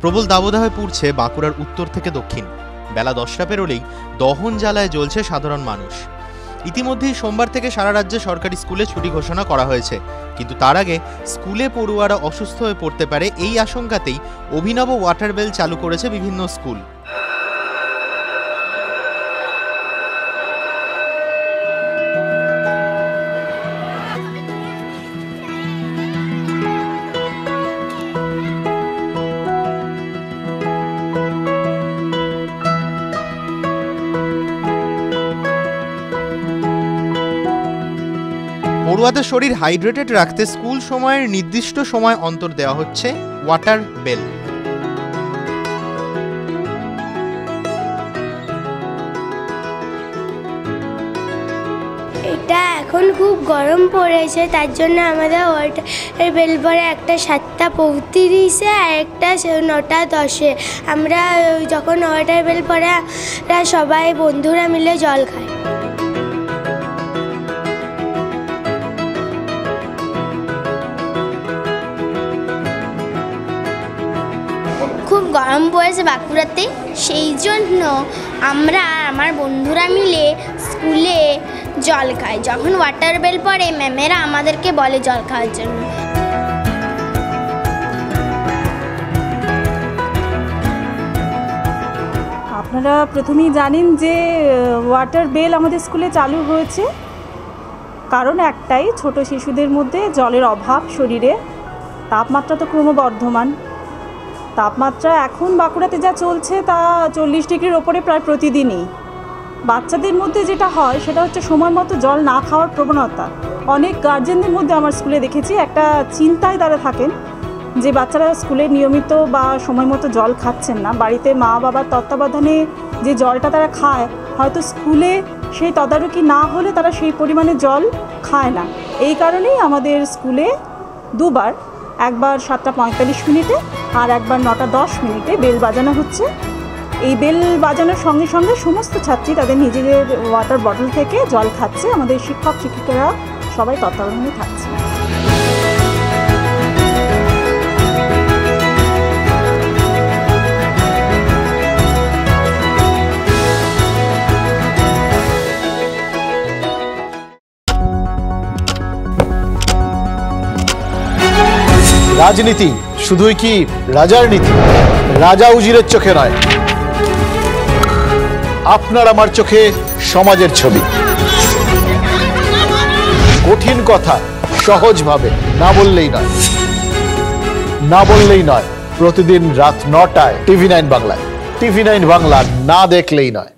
প্রবল দাবদাহে পুড়ছে বাঁকুড়ার উত্তর থেকে দক্ষিণ। বেলা 10টা পেরোলেই দহন জ্বালায় জ্বলছে সাধারণ মানুষ। ইতিমধ্যেই সোমবার থেকে সারা রাজ্যে সরকারি স্কুলে ছুটি ঘোষণা করা হয়েছে, কিন্তু তার আগে স্কুলে পড়ুয়ারা অসুস্থ হয়ে পড়তে পারে এই আশঙ্কাতেই অভিনব ওয়াটার বেল চালু করেছে বিভিন্ন স্কুল। পড়ুয়াদের শরীর হাইড্রেটেড রাখতে স্কুল সময়ের নির্দিষ্ট সময় অন্তর দেওয়া হচ্ছে ওয়াটার বেল। এটা এখন খুব গরম পড়েছে, তার জন্য আমাদের ওয়াটার বেল পরে একটা 7:35 আর একটা 9:10। আমরা যখন ওয়াটার বেল পরে সবাই বন্ধুরা মিলে জল খাই। খুব গরম পড়েছে বাঁকুড়াতে, সেই জন্য আমরা আমার বন্ধুরা মিলে স্কুলে জল খাই। যখন ওয়াটার বেল পড়ে ম্যামেরা আমাদেরকে বলে জল খাওয়ার জন্য। আপনারা প্রথমেই জানেন যে ওয়াটার বেল আমাদের স্কুলে চালু হয়েছে, কারণ একটাই, ছোট শিশুদের মধ্যে জলের অভাব শরীরে। তাপমাত্রা তো ক্রমবর্ধমান, তাপমাত্রা এখন বাঁকুড়াতে যা চলছে তা 40 ডিগ্রির ওপরে প্রায় প্রতিদিনই। বাচ্চাদের মধ্যে যেটা হয় সেটা হচ্ছে সময় মতো জল না খাওয়ার প্রবণতা। অনেক গার্জেনদের মধ্যে আমার স্কুলে দেখেছি একটা চিন্তায় তারা থাকেন যে বাচ্চারা স্কুলে নিয়মিত বা সময় মতো জল খাচ্ছেন না। বাড়িতে মা বাবার তত্ত্বাবধানে যে জলটা তারা খায়, হয়তো স্কুলে সেই তদারকি না হলে তারা সেই পরিমাণে জল খায় না। এই কারণেই আমাদের স্কুলে দুবার, একবার 7:45 আর একবার 9:10 বেল বাজানো হচ্ছে। এই বেল বাজানোর সঙ্গে সঙ্গে সমস্ত ছাত্রী তাদের নিজেদের ওয়াটার বটল থেকে জল খাচ্ছে। আমাদের শিক্ষক শিক্ষিকারা সবাই তত্ত্বাবধানে থাকছে। রাজনীতি শুধুই কি রাজার নীতি? রাজা উজিরের চোখে নয়, আপনার আমার চোখে সমাজের ছবি। কঠিন কথা সহজভাবে না বললেই নয়, না বললেই নয়। প্রতিদিন রাত 9টায় TV9 বাংলায়। TV9 বাংলা না দেখলেই নয়।